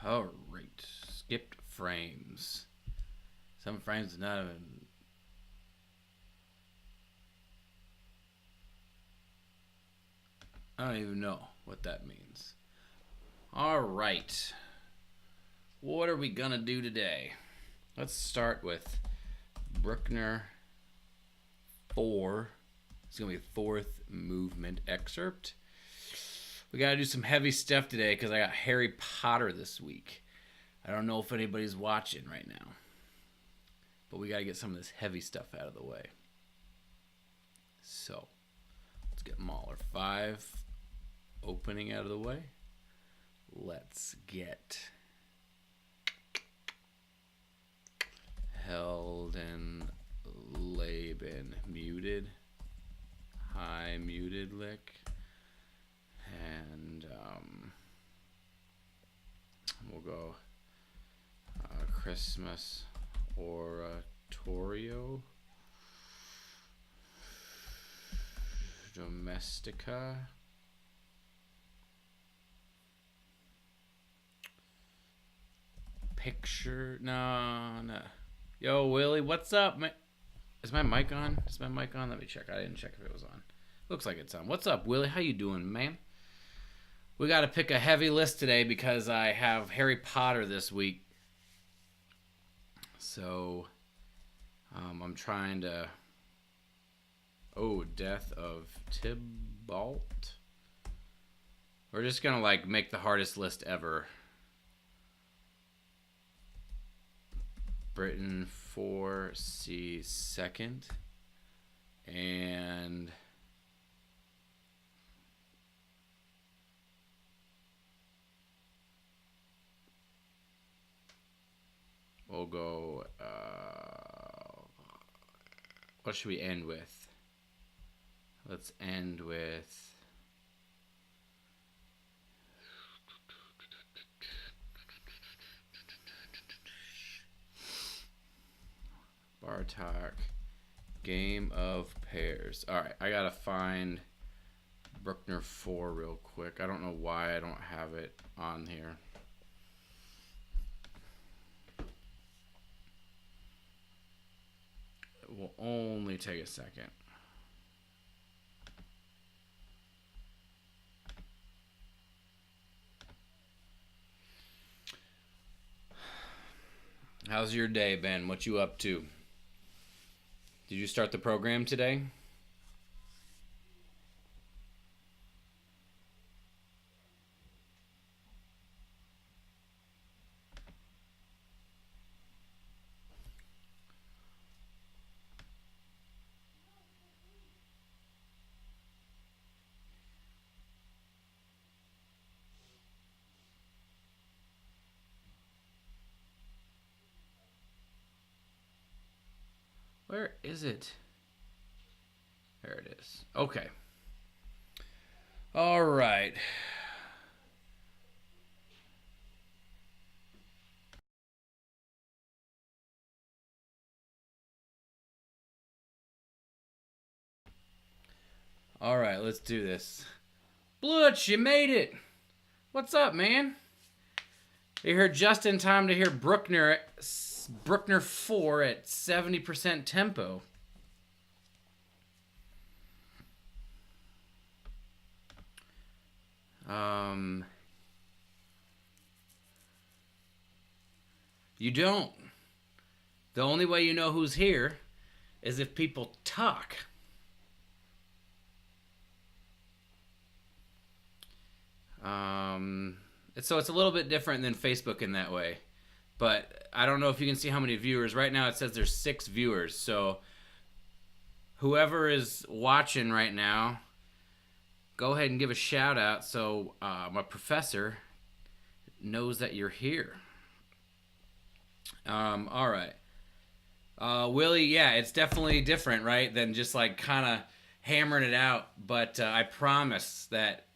All right. Skipped frames. Some frames do not even... I don't even know what that means. All right. What are we going to do today? Let's start with Bruckner 4. It's going to be the fourth movement excerpt. We got to do some heavy stuff today because I got Harry Potter this week. I don't know if anybody's watching right now, but we got to get some of this heavy stuff out of the way. So, let's get Mahler 5 opening out of the way. Let's get Heldenleben muted, high muted lick, and we'll go Christmas Oratorio, Domestica, picture, no. Yo, Willie, what's up, man? Is my mic on? Is my mic on? Let me check. I didn't check if it was on. Looks like it's on. What's up, Willie? How you doing, man? We got to pick a heavy list today because I have Harry Potter this week. So, I'm trying to... Oh, Death of Tybalt. We're just going to, like, make the hardest list ever. Britain 4, C second, and we'll go, what should we end with? Let's end with Bartok, Game of Pairs. All right, I gotta find Bruckner 4 real quick. I don't know why I don't have it on here. It will only take a second. How's your day, Ben? What you up to? Did you start the program today? Where is it? There it is. Okay. All right. All right, let's do this. Blutch, you made it. What's up, man? You're here just in time to hear Bruckner 4 at 70% tempo. You don't. The only way you know who's here is if people talk. So it's a little bit different than Facebook in that way. But I don't know if you can see how many viewers. Right now it says there's 6 viewers. So whoever is watching right now, go ahead and give a shout out so my professor knows that you're here. All right. Willie, yeah, it's definitely different, right, than just like kind of hammering it out. But I promise that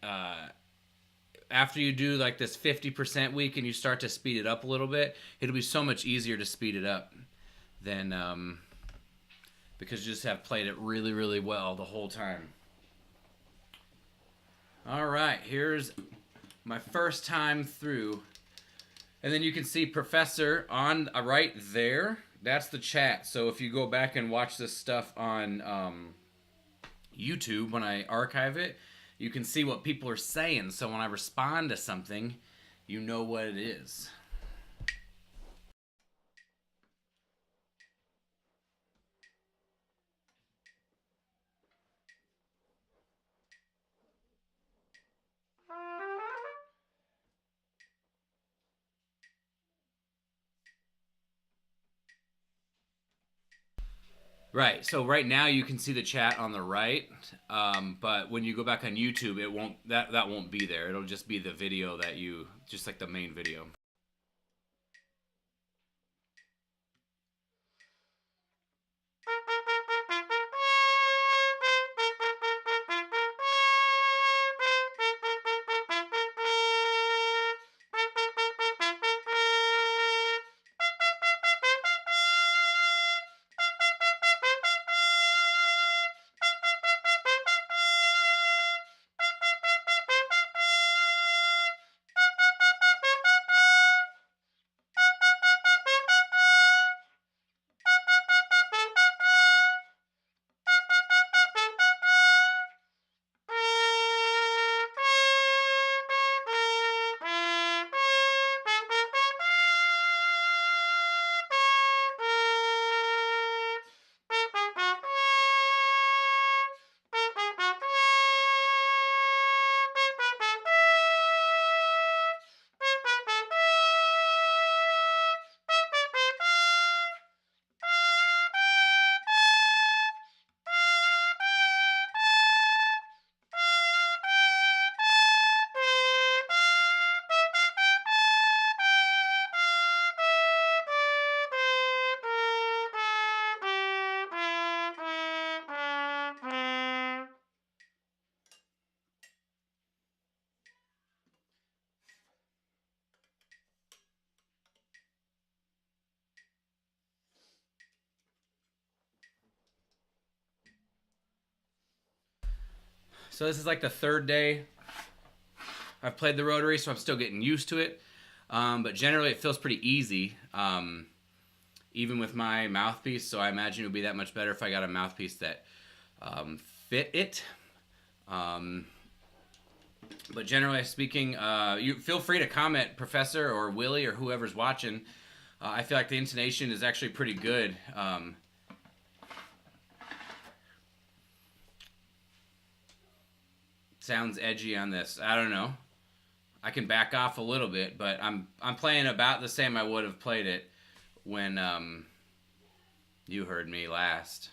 after you do like this 50% week and you start to speed it up a little bit, it'll be so much easier to speed it up than because you just have played it really, really well the whole time. All right, here's my first time through And then you can see Professor on right there. That's the chat. So if you go back and watch this stuff on YouTube when I archive it, you can see what people are saying. So when I respond to something, you know what it is. Right. So right now you can see the chat on the right, but when you go back on YouTube, it won't. That won't be there. It'll just be the video that you just like the main video. So this is like the third day I've played the rotary, so I'm still getting used to it. But generally, it feels pretty easy, even with my mouthpiece. So I imagine it would be that much better if I got a mouthpiece that fit it. But generally speaking, you feel free to comment, Professor or Willie or whoever's watching. I feel like the intonation is actually pretty good. Sounds edgy on this. I don't know. I can back off a little bit, but I'm playing about the same I would have played it when you heard me last.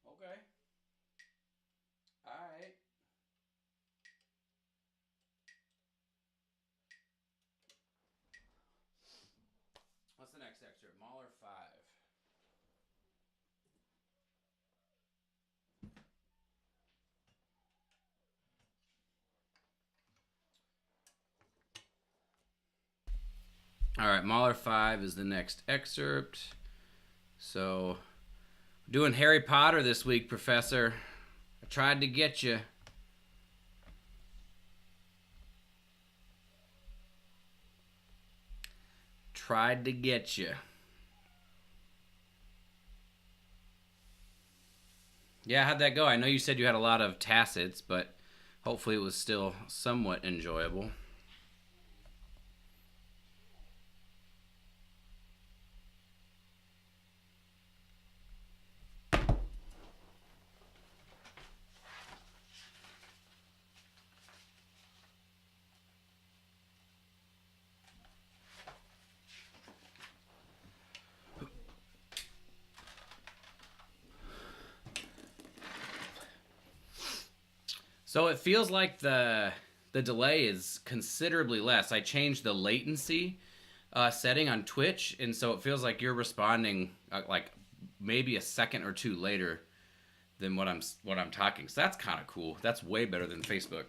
Okay. All right. excerpt, Mahler 5. All right, Mahler 5 is the next excerpt. So, doing Harry Potter this week, Professor. I tried to get you. Tried to get you. Yeah, how'd that go? I know you said you had a lot of tacits, but hopefully it was still somewhat enjoyable. So it feels like the delay is considerably less. I changed the latency setting on Twitch, and so it feels like you're responding like maybe a second or two later than what I'm talking. So that's kind of cool. That's way better than Facebook.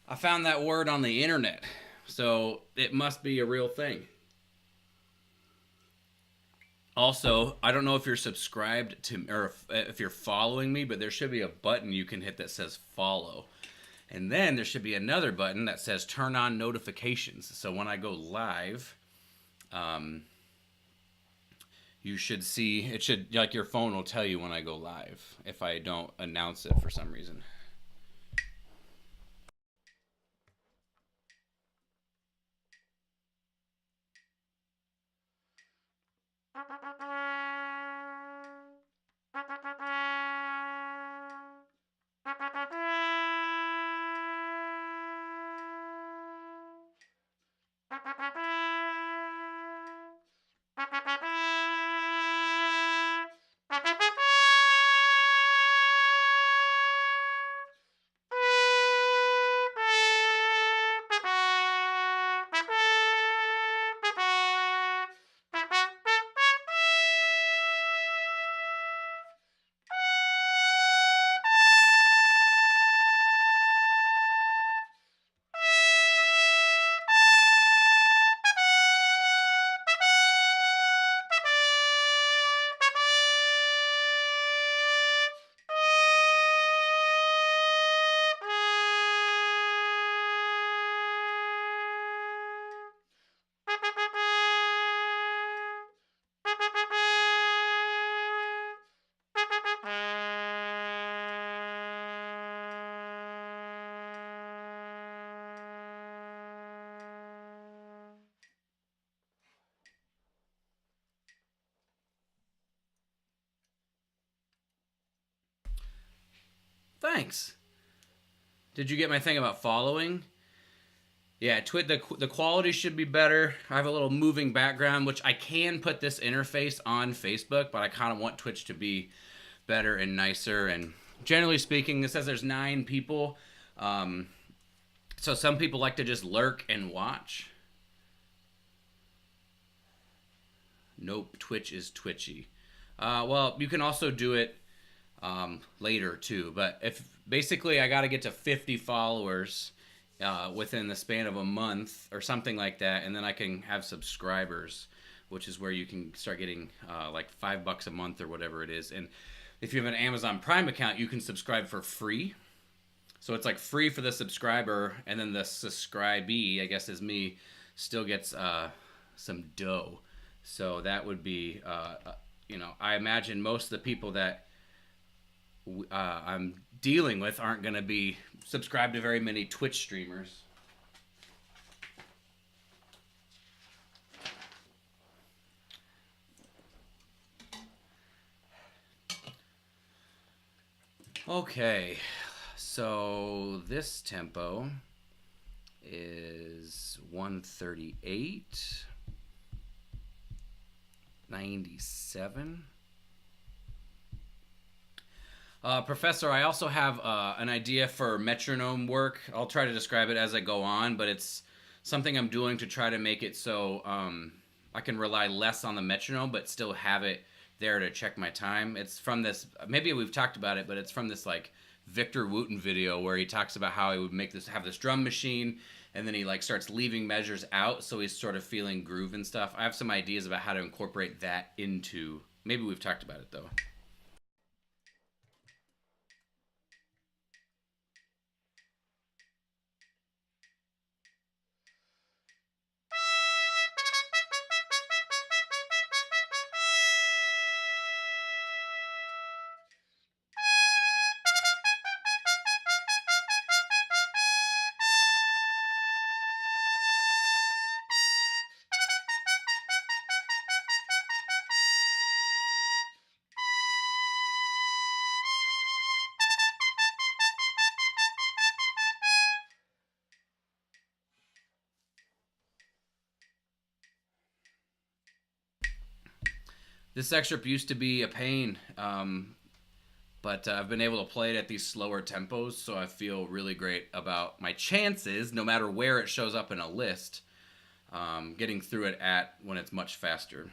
I found that word on the internet, so it must be a real thing. Also, I don't know if you're subscribed to or if you're following me, but there should be a button you can hit that says follow. And then there should be another button that says turn on notifications. So when I go live, you should see, it should, like your phone will tell you when I go live if I don't announce it for some reason. Thanks. Did you get my thing about following? Yeah, the quality should be better. I have a little moving background, which I can put this interface on Facebook, but I kind of want Twitch to be better and nicer. And generally speaking, it says there's 9 people. So some people like to just lurk and watch. Nope, Twitch is twitchy. Well, you can also do it later too. But if basically I got to get to 50 followers within the span of a month or something like that, and then I can have subscribers, which is where you can start getting like $5 a month or whatever it is. And if you have an Amazon Prime account, you can subscribe for free. So it's like free for the subscriber, and then the subscribee, I guess is me, still gets some dough. So that would be, I imagine most of the people that I'm dealing with aren't going to be subscribed to very many Twitch streamers. Okay, so this tempo is 138, 97. Professor, I also have an idea for metronome work. I'll try to describe it as I go on, but it's something I'm doing to try to make it so I can rely less on the metronome, but still have it there to check my time. It's from this, maybe we've talked about it, but it's from this like Victor Wooten video where he talks about how he would have this drum machine, and then he like starts leaving measures out, so he's sort of feeling groove and stuff. I have some ideas about how to incorporate that into, maybe we've talked about it though. This excerpt used to be a pain, but I've been able to play it at these slower tempos, so I feel really great about my chances, no matter where it shows up in a list, getting through it when it's much faster.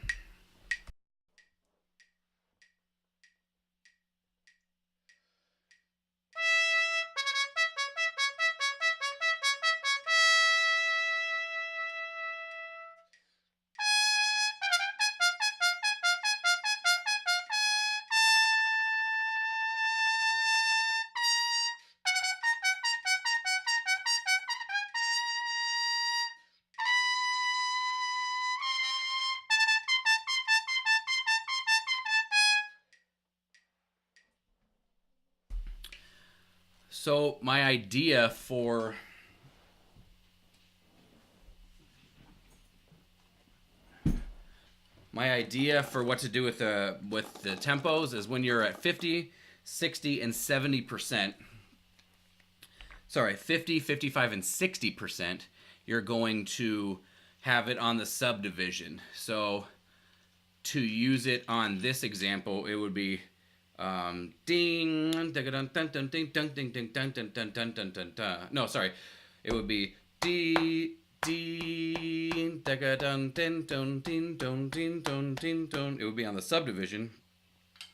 So my idea for what to do with the tempos is when you're at 50, 60, and 70%. Sorry, 50, 55, and 60%. You're going to have it on the subdivision. So to use it on this example, it would be ding, no, sorry, it would be D, D, it would be on the subdivision.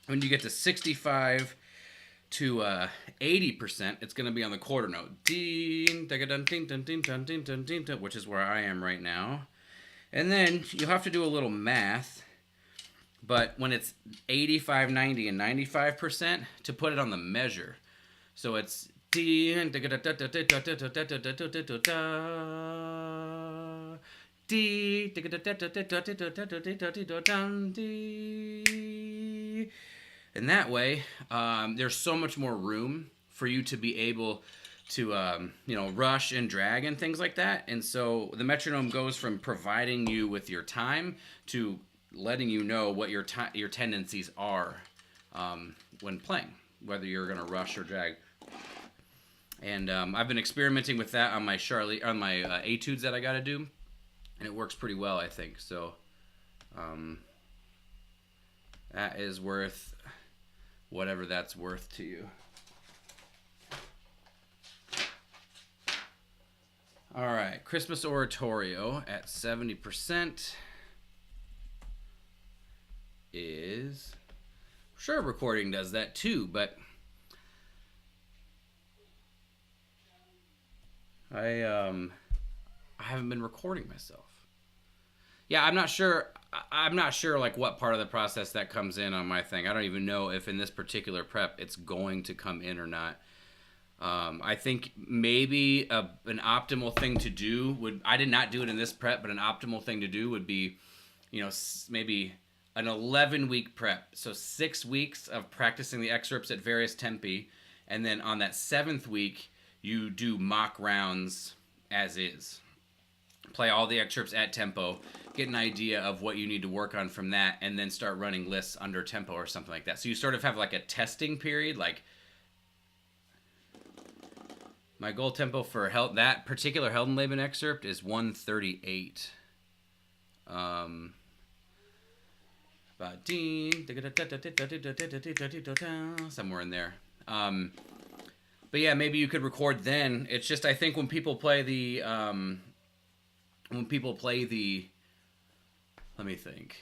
When you get to 65 to 80%, it's going to be on the quarter note, which is where I am right now. And then you have to do a little math. But when it's 85, 90, and 95%, to put it on the measure. So it's D, and that way, there's so much more room for you to be able to, rush and drag and things like that. And so the metronome goes from providing you with your time to letting you know what your tendencies are when playing, whether you're going to rush or drag. And I've been experimenting with that on my etudes that I got to do, and it works pretty well, I think. So um, that is worth whatever that's worth to you. All right, Christmas Oratorio at 70% is, sure, recording does that too, but I haven't been recording myself. Yeah, I'm not sure. I'm not sure like what part of the process that comes in on my thing. I don't even know if in this particular prep it's going to come in or not. I think maybe an optimal thing to do would, I did not do it in this prep, but an optimal thing to do would be, maybe an 11-week prep. So 6 weeks of practicing the excerpts at various tempi. And then on that 7th week, you do mock rounds as is. Play all the excerpts at tempo, get an idea of what you need to work on from that, and then start running lists under tempo or something like that. So you sort of have like a testing period, like my goal tempo for that particular Heldenleben excerpt is 138. Somewhere in there. But yeah, maybe you could record then. It's just, I think when people play the let me think.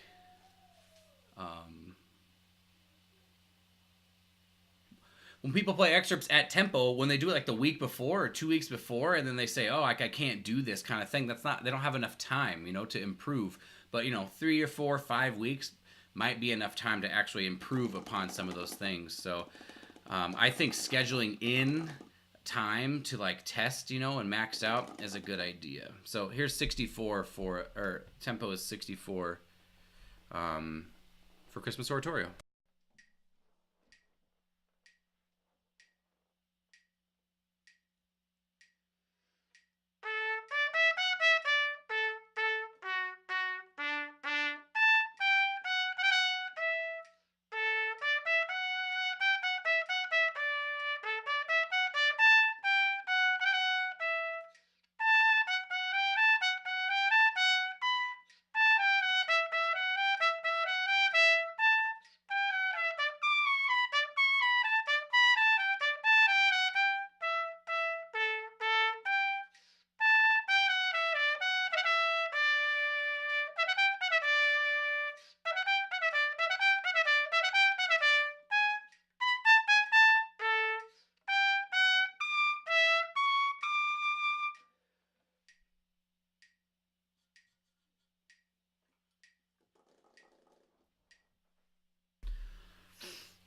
When people play excerpts at tempo, when they do it like the week before or 2 weeks before, and then they say, "Oh, like I can't do this kind of thing," that's not. They don't have enough time, to improve. But 3 or 4, 5 weeks might be enough time to actually improve upon some of those things. So, I think scheduling in time to like test, and max out is a good idea. So here's 64 or tempo is 64 for Christmas Oratorio.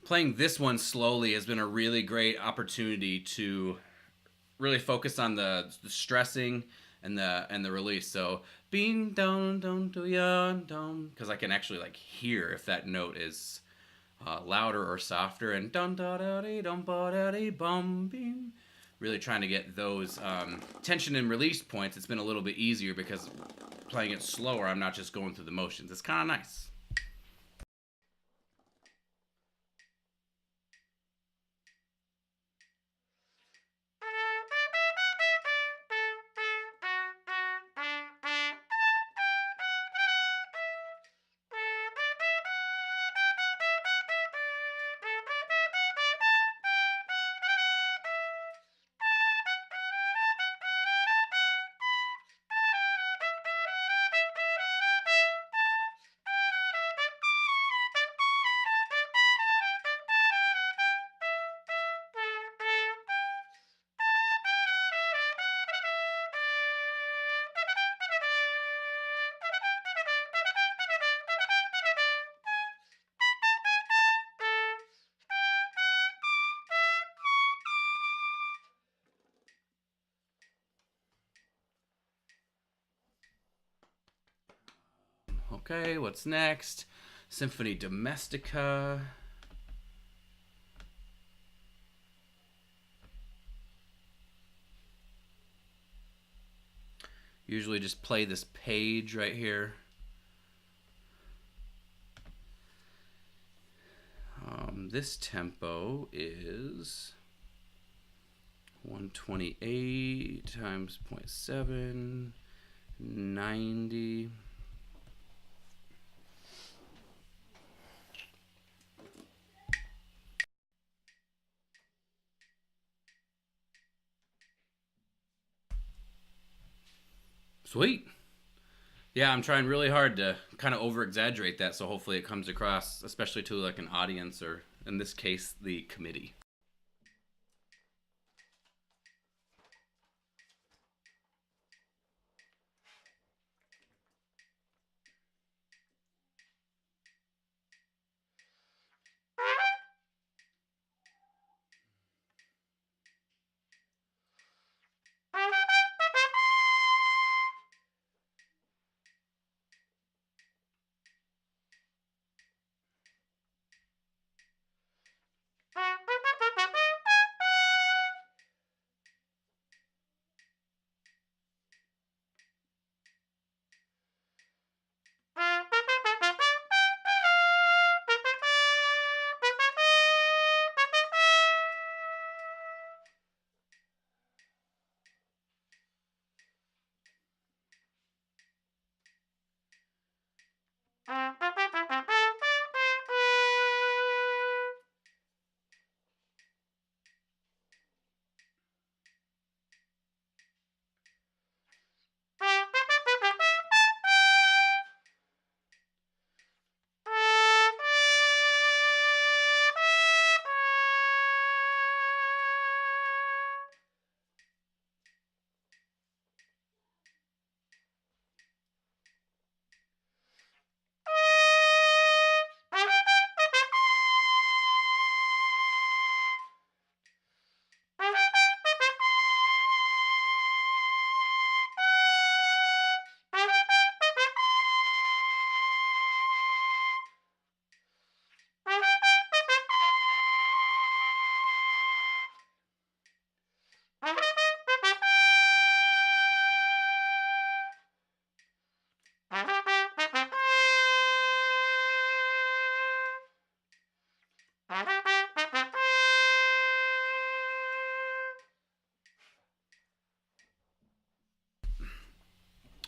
Playing this one slowly has been a really great opportunity to really focus on the stressing and the release. So being down do ya down, because I can actually like hear if that note is louder or softer, and dun da da dee dum ba da dee bum bing. Really trying to get those tension and release points. It's been a little bit easier because playing it slower, I'm not just going through the motions. It's kind of nice. Okay, what's next? Symphony Domestica. Usually just play this page right here. This tempo is 128 times 0.7, 90. Sweet. Yeah, I'm trying really hard to kind of over exaggerate that, so hopefully it comes across, especially to like an audience, or in this case, the committee.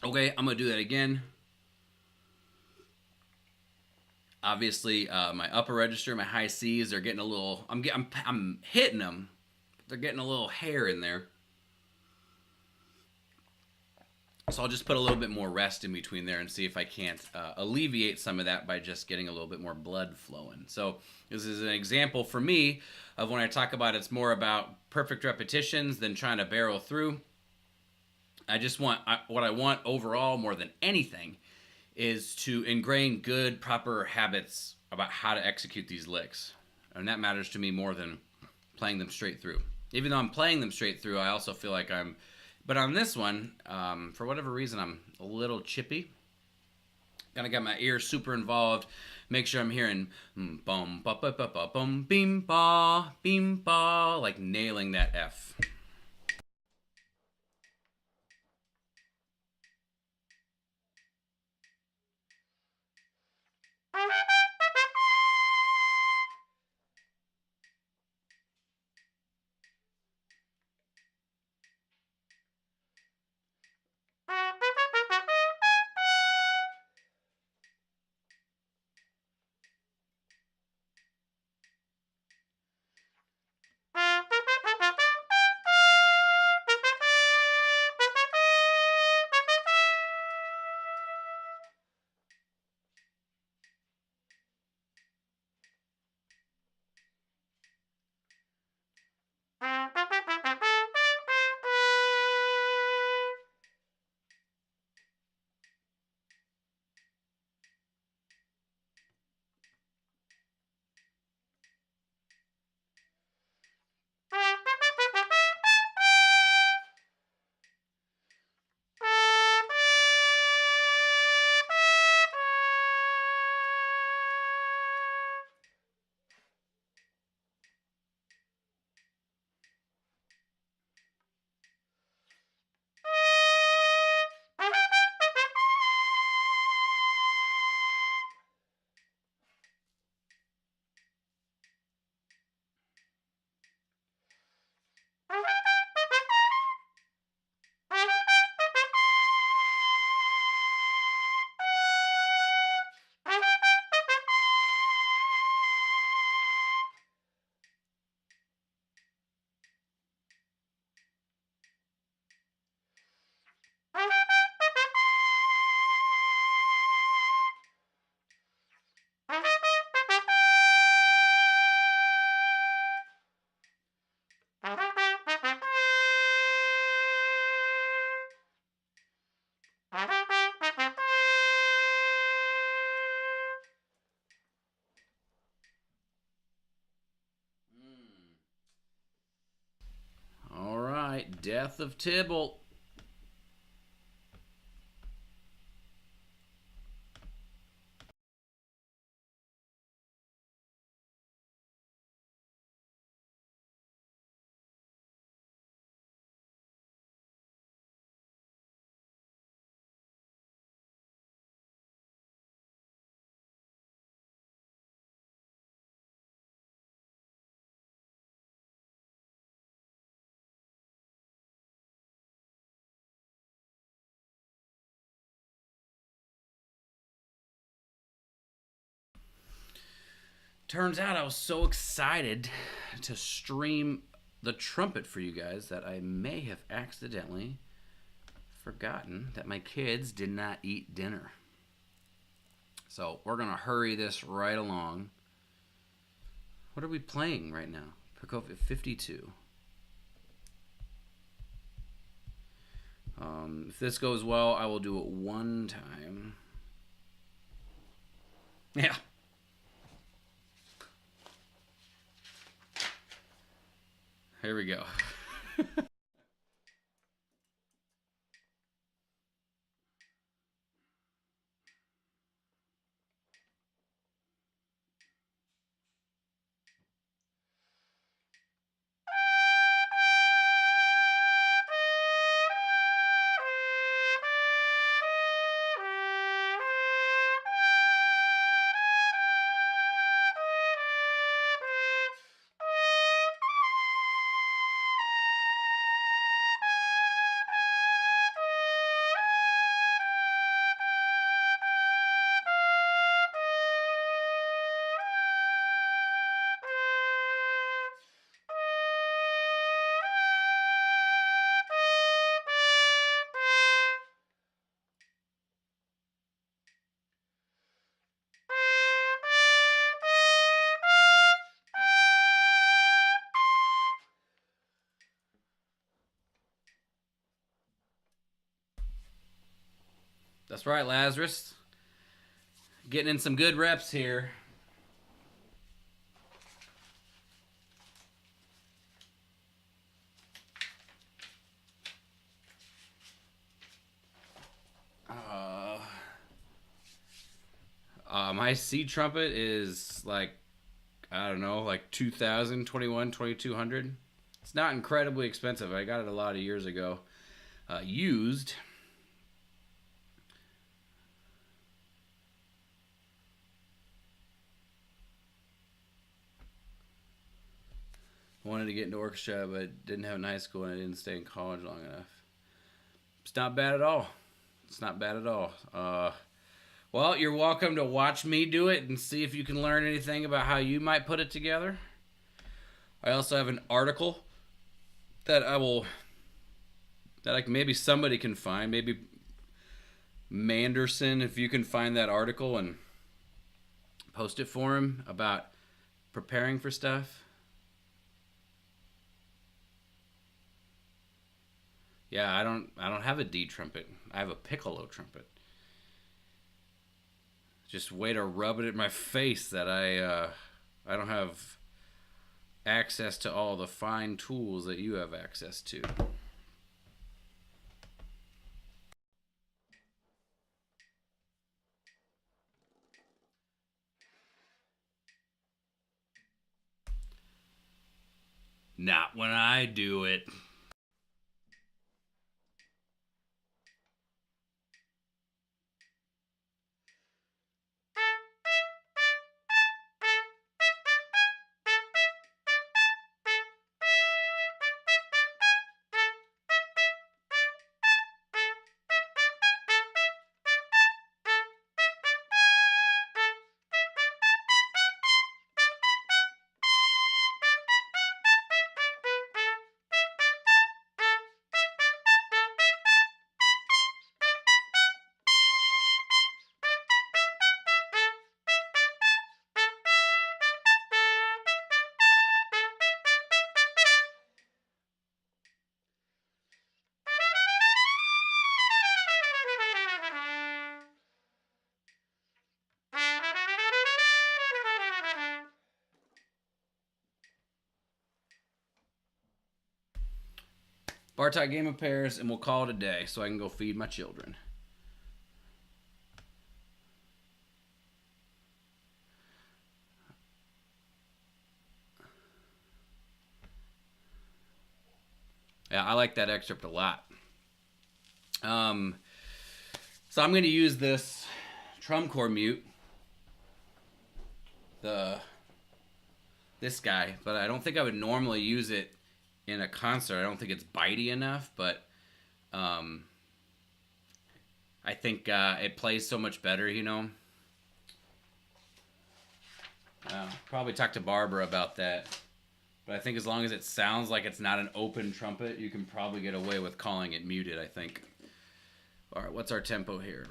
Okay, I'm gonna do that again. Obviously, my upper register, my high C's are getting a little. I'm hitting them. But they're getting a little hair in there. So I'll just put a little bit more rest in between there and see if I can't alleviate some of that by just getting a little bit more blood flowing. So this is an example for me of when I talk about it's more about perfect repetitions than trying to barrel through. I just want what I want overall more than anything is to ingrain good, proper habits about how to execute these licks. And that matters to me more than playing them straight through. Even though I'm playing them straight through, I also feel like I'm. But on this one, for whatever reason, I'm a little chippy. Gotta get my ears super involved. Make sure I'm hearing bum ba ba ba ba bum beam ba, like nailing that F. Night, Death of Tybalt. Turns out I was so excited to stream the trumpet for you guys that I may have accidentally forgotten that my kids did not eat dinner. So we're going to hurry this right along. What are we playing right now? Prokofiev 52. If this goes well, I will do it one time. Yeah. Here we go. That's right, Lazarus. Getting in some good reps here. My C trumpet is like, I don't know, like 2,000, 2,200. It's not incredibly expensive. I got it a lot of years ago. Used. Wanted to get into orchestra, but didn't have it in high school and I didn't stay in college long enough. It's not bad at all. It's not bad at all. Well, you're welcome to watch me do it and see if you can learn anything about how you might put it together. I also have an article that maybe somebody can find. Maybe Manderson, if you can find that article and post it for him about preparing for stuff. Yeah, I don't have a D trumpet. I have a piccolo trumpet. Just way to rub it in my face that I don't have access to all the fine tools that you have access to. Not when I do it. Bartok game of pairs, and we'll call it a day so I can go feed my children. Yeah, I like that excerpt a lot. So I'm going to use this drum corps mute, this guy, but I don't think I would normally use it in a concert. I don't think it's bitey enough, but I think it plays so much better, you know. Probably talk to Barbara about that. But I think as long as it sounds like it's not an open trumpet, you can probably get away with calling it muted, I think. All right, what's our tempo here?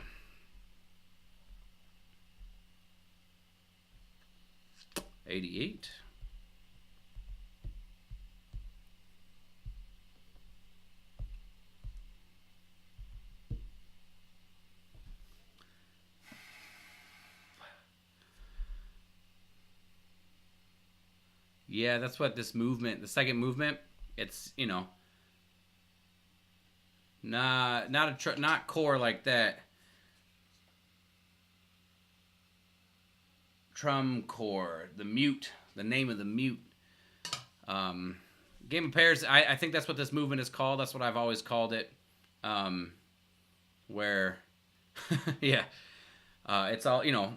$88. Yeah, that's what this movement, the second movement, it's, you know, not core like that. Trum core, the mute, the name of the mute. Game of pairs, I think that's what this movement is called. That's what I've always called it. Where, yeah, it's all, you know,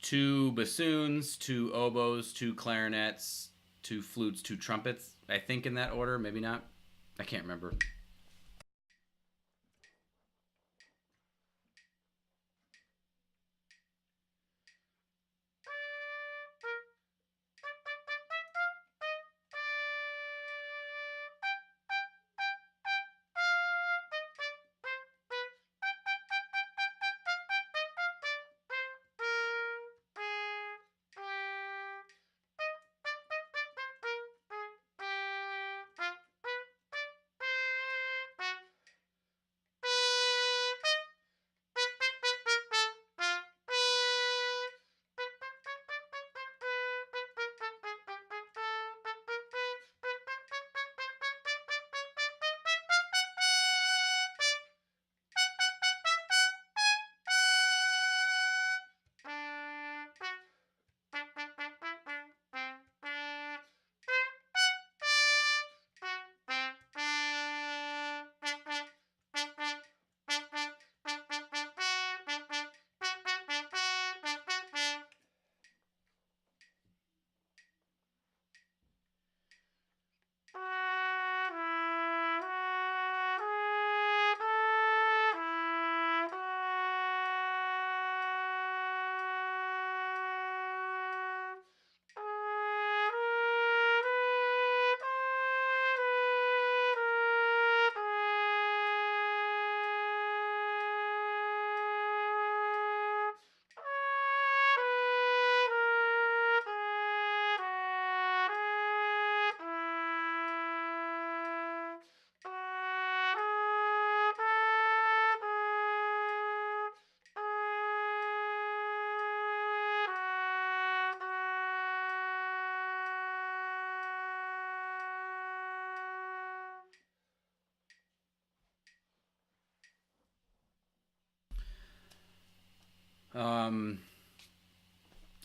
2 bassoons, 2 oboes, 2 clarinets, 2 flutes, 2 trumpets. I think in that order, maybe not. I can't remember.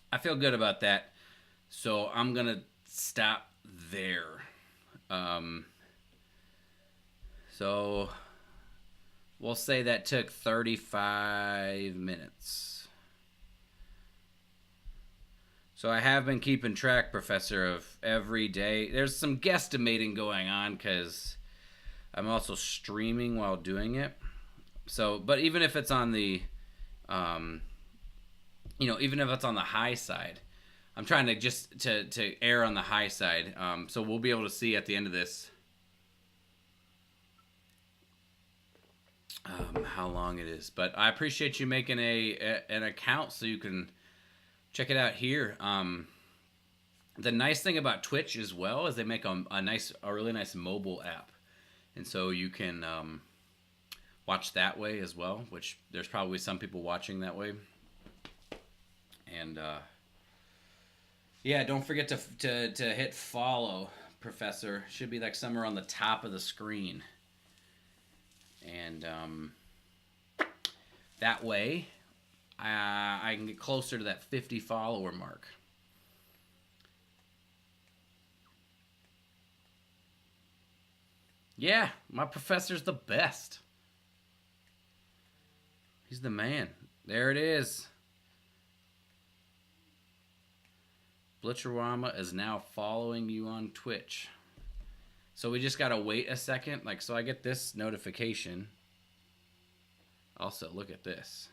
I feel good about that, so I'm gonna stop there. So we'll say that took 35 minutes. So I have been keeping track, Professor, of every day. There's some guesstimating going on because I'm also streaming while doing it. So, but even if it's on the, even if it's on the high side, I'm trying to just to err on the high side. So we'll be able to see at the end of this how long it is. But I appreciate you making an account so you can check it out here. The nice thing about Twitch as well is they make a really nice mobile app, and so you can watch that way as well. Which there's probably some people watching that way. And yeah, don't forget to hit follow, Professor. Should be like somewhere on the top of the screen. And that way, I can get closer to that 50 follower mark. Yeah, my professor's the best. He's the man. There it is. Blutcherma is now following you on Twitch. So we just gotta wait a second. Like, so I get this notification. Also, look at this.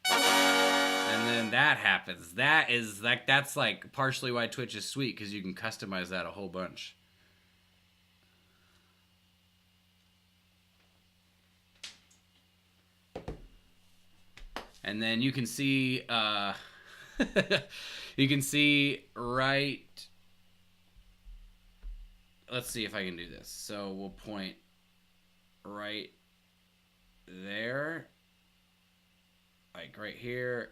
And then that happens. That is like, that's like partially why Twitch is sweet, because you can customize that a whole bunch. And then you can see, you can see right, let's see if I can do this. So we'll point right there, like right here.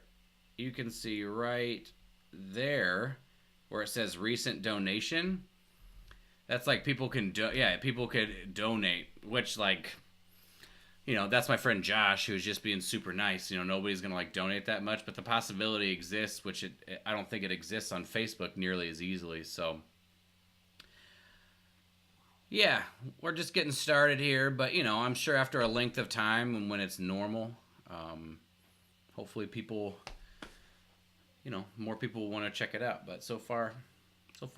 You can see right there where it says recent donation. That's like people can people could donate, which, like, you know, that's my friend Josh, who's just being super nice. You know, nobody's going to like donate that much, but the possibility exists, which I don't think it exists on Facebook nearly as easily. So yeah, we're just getting started here, but you know, I'm sure after a length of time and when it's normal, hopefully people, you know, more people will want to check it out. But so far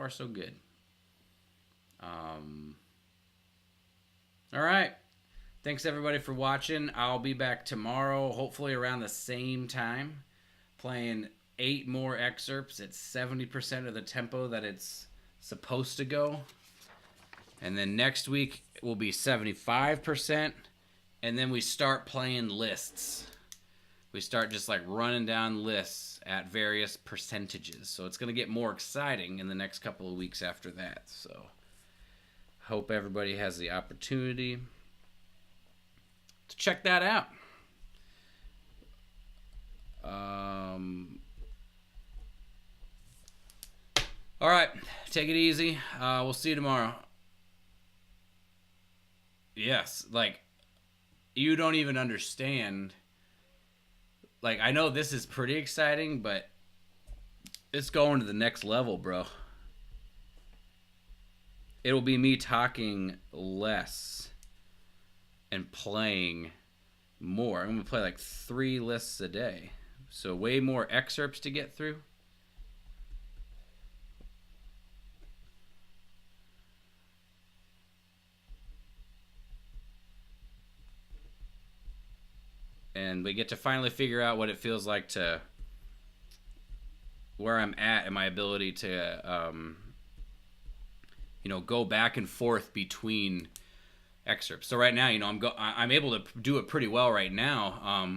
so good. All right. Thanks everybody for watching. I'll be back tomorrow, hopefully around the same time, playing 8 more excerpts at 70% of the tempo that it's supposed to go. And then next week will be 75%, and then we start playing lists. We start just like running down lists at various percentages. So it's going to get more exciting in the next couple of weeks after that. So hope everybody has the opportunity to check that out. All right, take it easy. We'll see you tomorrow. Yes, like, you don't even understand. Like, I know this is pretty exciting, but it's going to the next level, bro. It'll be me talking less and playing more. I'm going to play like 3 lists a day. So way more excerpts to get through. And we get to finally figure out what it feels like to, where I'm at in my ability to, you know, go back and forth between excerpts. So right now, you know, I'm able to do it pretty well right now,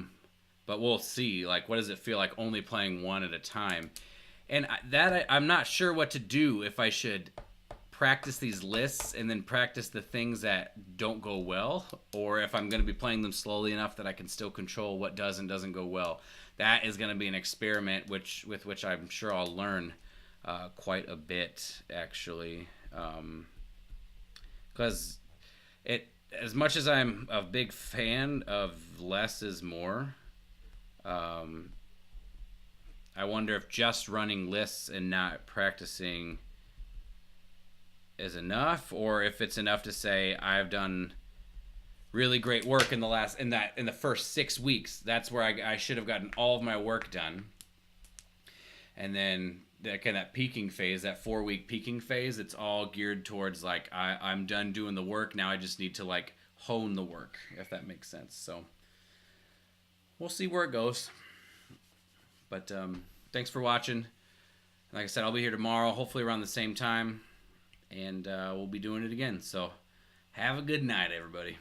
but we'll see. Like, what does it feel like only playing one at a time? And I'm not sure what to do, if I should practice these lists and then practice the things that don't go well, or if I'm going to be playing them slowly enough that I can still control what does and doesn't go well. That is going to be an experiment with which I'm sure I'll learn quite a bit, actually, because as much as I'm a big fan of less is more, I wonder if just running lists and not practicing is enough, or if it's enough to say I've done really great work in the first 6 weeks. That's where I should have gotten all of my work done. And then that peaking phase, that 4-week peaking phase, it's all geared towards like I'm done doing the work. Now I just need to like hone the work, if that makes sense. So we'll see where it goes. But thanks for watching. Like I said, I'll be here tomorrow, hopefully around the same time. And we'll be doing it again. So have a good night, everybody.